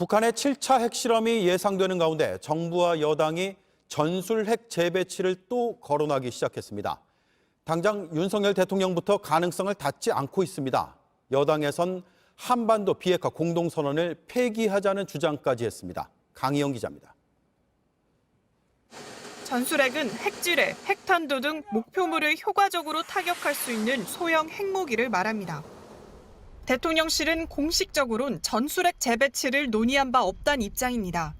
북한의 7차 핵실험이 예상되는 가운데 정부와 여당이 전술핵 재배치를 또 거론하기 시작했습니다. 당장 윤석열 대통령부터 가능성을 닫지 않고 있습니다. 여당에선 한반도 비핵화 공동선언을 폐기하자는 주장까지 했습니다. 강희영 기자입니다. 전술핵은 핵지뢰, 핵탄두 등 목표물을 효과적으로 타격할 수 있는 소형 핵무기를 말합니다. 대통령실은 공식적으론 전술핵 재배치를 논의한 바 없다는 입장입니다.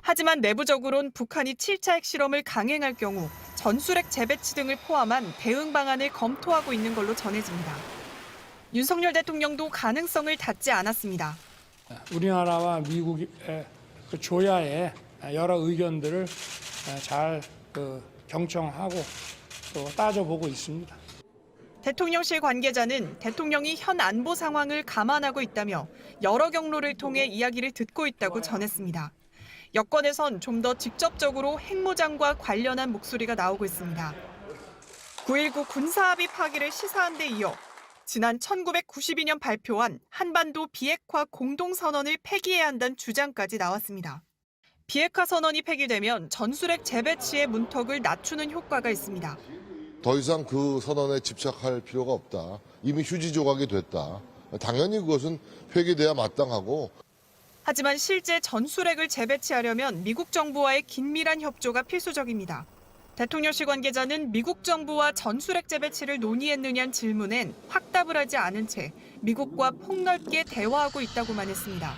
하지만 내부적으론 북한이 7차 핵실험을 강행할 경우 전술핵 재배치 등을 포함한 대응 방안을 검토하고 있는 걸로 전해집니다. 윤석열 대통령도 가능성을 닫지 않았습니다. 우리나라와 미국의 그 조야의 여러 의견들을 잘 경청하고 또 따져보고 있습니다. 대통령실 관계자는 대통령이 현 안보 상황을 감안하고 있다며 여러 경로를 통해 이야기를 듣고 있다고 전했습니다. 여권에선 좀 더 직접적으로 핵무장과 관련한 목소리가 나오고 있습니다. 9.19 군사합의 파기를 시사한 데 이어 지난 1992년 발표한 한반도 비핵화 공동선언을 폐기해야 한다는 주장까지 나왔습니다. 비핵화 선언이 폐기되면 전술핵 재배치의 문턱을 낮추는 효과가 있습니다. 더 이상 그 선언에 집착할 필요가 없다. 이미 휴지 조각이 됐다. 당연히 그것은 폐기돼야 마땅하고. 하지만 실제 전술핵을 재배치하려면 미국 정부와의 긴밀한 협조가 필수적입니다. 대통령실 관계자는 미국 정부와 전술핵 재배치를 논의했느냐는 질문엔 확답을 하지 않은 채 미국과 폭넓게 대화하고 있다고만 했습니다.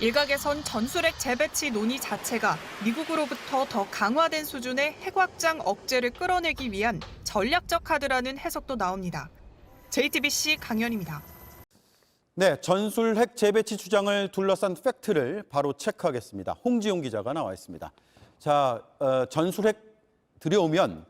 일각에선 전술핵 재배치 논의 자체가 미국으로부터 더 강화된 수준의 핵확장 억제를 끌어내기 위한 전략적 카드라는 해석도 나옵니다. JTBC 강연입니다. 네, 전술핵 재배치 주장을 둘러싼 팩트를 바로 체크하겠습니다. 홍지용 기자가 나와 있습니다. 자, 전술핵 들여오면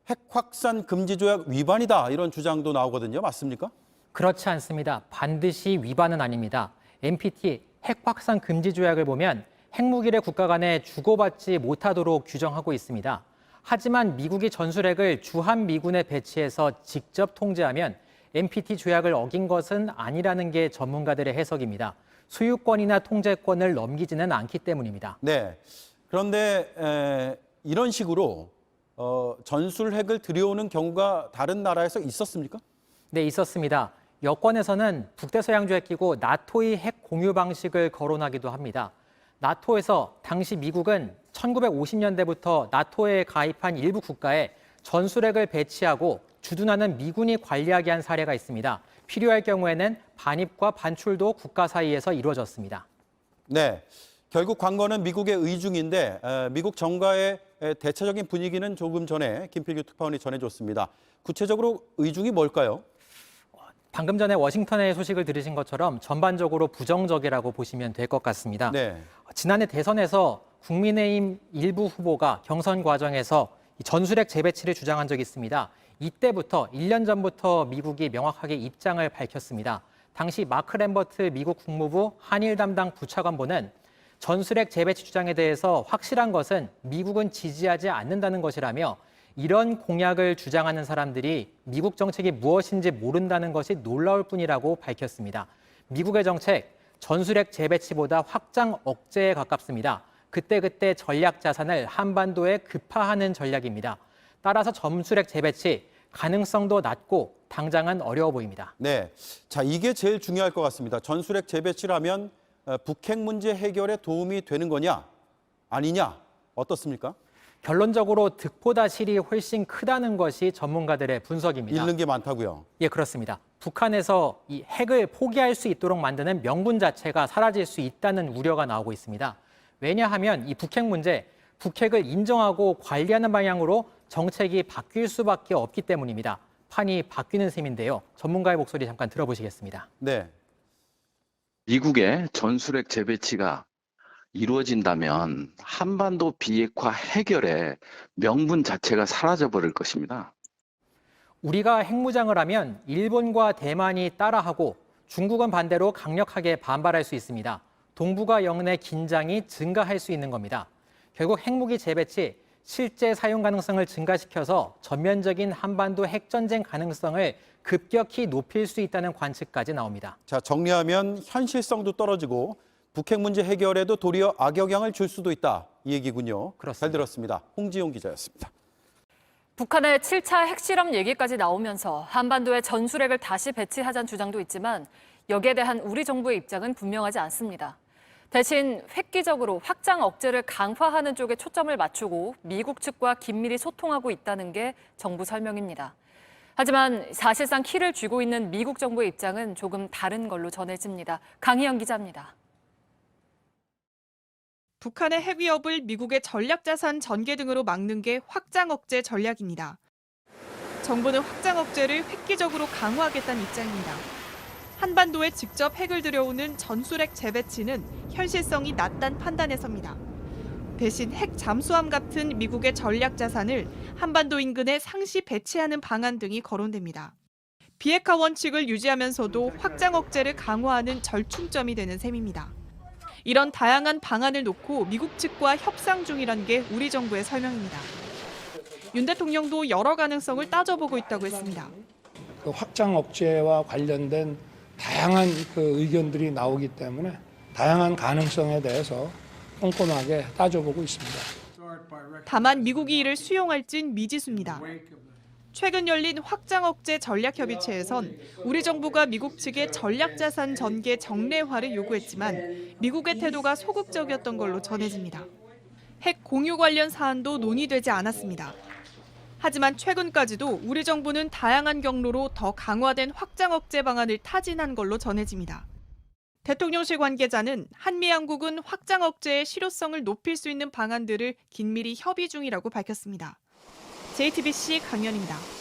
핵 확산 금지 조약 위반이다 이런 주장도 나오거든요. 맞습니까? 그렇지 않습니다. 반드시 위반은 아닙니다. NPT 핵 확산 금지 조약을 보면 핵무기를 국가 간에 주고받지 못하도록 규정하고 있습니다. 하지만 미국이 전술핵을 주한미군에 배치해서 직접 통제하면 NPT 조약을 어긴 것은 아니라는 게 전문가들의 해석입니다. 소유권이나 통제권을 넘기지는 않기 때문입니다. 네. 그런데 이런 식으로 전술핵을 들여오는 경우가 다른 나라에서 있었습니까? 네, 있었습니다. 여권에서는 북대서양조약 기구 나토의 핵 공유 방식을 거론하기도 합니다. 나토에서 당시 미국은 1950년대부터 나토에 가입한 일부 국가에 전술핵을 배치하고 주둔하는 미군이 관리하게 한 사례가 있습니다. 필요할 경우에는 반입과 반출도 국가 사이에서 이루어졌습니다. 네. 결국 관건은 미국의 의중인데 미국 정가의 대체적인 분위기는 조금 전에 김필규 특파원이 전해줬습니다. 구체적으로 의중이 뭘까요? 방금 전에 워싱턴의 소식을 들으신 것처럼 전반적으로 부정적이라고 보시면 될 것 같습니다. 네. 지난해 대선에서 국민의힘 일부 후보가 경선 과정에서 전술핵 재배치를 주장한 적이 있습니다. 이때부터 1년 전부터 미국이 명확하게 입장을 밝혔습니다. 당시 마크 램버트 미국 국무부 한일 담당 부차관보는 전술핵 재배치 주장에 대해서 확실한 것은 미국은 지지하지 않는다는 것이라며 이런 공약을 주장하는 사람들이 미국 정책이 무엇인지 모른다는 것이 놀라울 뿐이라고 밝혔습니다. 미국의 정책, 전술핵 재배치보다 확장 억제에 가깝습니다. 그때그때 전략 자산을 한반도에 급파하는 전략입니다. 따라서 전술핵 재배치 가능성도 낮고 당장은 어려워 보입니다. 네. 자, 이게 제일 중요할 것 같습니다. 전술핵 재배치를 하면 북핵 문제 해결에 도움이 되는 거냐, 아니냐, 어떻습니까? 결론적으로 득보다 실이 훨씬 크다는 것이 전문가들의 분석입니다. 잃는 게 많다고요? 예, 그렇습니다. 북한에서 이 핵을 포기할 수 있도록 만드는 명분 자체가 사라질 수 있다는 우려가 나오고 있습니다. 왜냐하면 이 북핵 문제, 북핵을 인정하고 관리하는 방향으로 정책이 바뀔 수밖에 없기 때문입니다. 판이 바뀌는 셈인데요. 전문가의 목소리 잠깐 들어보시겠습니다. 네. 미국의 전술핵 재배치가 이루어진다면 한반도 비핵화 해결의 명분 자체가 사라져버릴 것입니다. 우리가 핵무장을 하면 일본과 대만이 따라하고 중국은 반대로 강력하게 반발할 수 있습니다. 동북아 영내 긴장이 증가할 수 있는 겁니다. 결국 핵무기 재배치, 실제 사용 가능성을 증가시켜서 전면적인 한반도 핵전쟁 가능성을 급격히 높일 수 있다는 관측까지 나옵니다. 자, 정리하면 현실성도 떨어지고 북핵 문제 해결에도 도리어 악영향을 줄 수도 있다. 이 얘기군요. 그렇습니다. 잘 들었습니다. 홍지용 기자였습니다. 북한의 7차 핵실험 얘기까지 나오면서 한반도에 전술핵을 다시 배치하자는 주장도 있지만 여기에 대한 우리 정부의 입장은 분명하지 않습니다. 대신 획기적으로 확장 억제를 강화하는 쪽에 초점을 맞추고 미국 측과 긴밀히 소통하고 있다는 게 정부 설명입니다. 하지만 사실상 키를 쥐고 있는 미국 정부의 입장은 조금 다른 걸로 전해집니다. 강희영 기자입니다. 북한의 핵 위협을 미국의 전략자산 전개 등으로 막는 게 확장 억제 전략입니다. 정부는 확장 억제를 획기적으로 강화하겠다는 입장입니다. 한반도에 직접 핵을 들여오는 전술핵 재배치는 현실성이 낮다는 판단에 섭니다. 대신 핵 잠수함 같은 미국의 전략자산을 한반도 인근에 상시 배치하는 방안 등이 거론됩니다. 비핵화 원칙을 유지하면서도 확장 억제를 강화하는 절충점이 되는 셈입니다. 이런 다양한 방안을 놓고 미국 측과 협상 중이란 게 우리 정부의 설명입니다. 윤 대통령도 여러 가능성을 따져보고 있다고 했습니다. 그 확장 억제와 관련된 다양한 그 의견들이 나오기 때문에 다양한 가능성에 대해서 꼼꼼하게 따져보고 있습니다. 다만 미국이 이를 수용할진 미지수입니다. 최근 열린 확장 억제 전략협의체에선 우리 정부가 미국 측에 전략자산 전개 정례화를 요구했지만 미국의 태도가 소극적이었던 걸로 전해집니다. 핵 공유 관련 사안도 논의되지 않았습니다. 하지만 최근까지도 우리 정부는 다양한 경로로 더 강화된 확장 억제 방안을 타진한 걸로 전해집니다. 대통령실 관계자는 한미 양국은 확장 억제의 실효성을 높일 수 있는 방안들을 긴밀히 협의 중이라고 밝혔습니다. JTBC 강연입니다.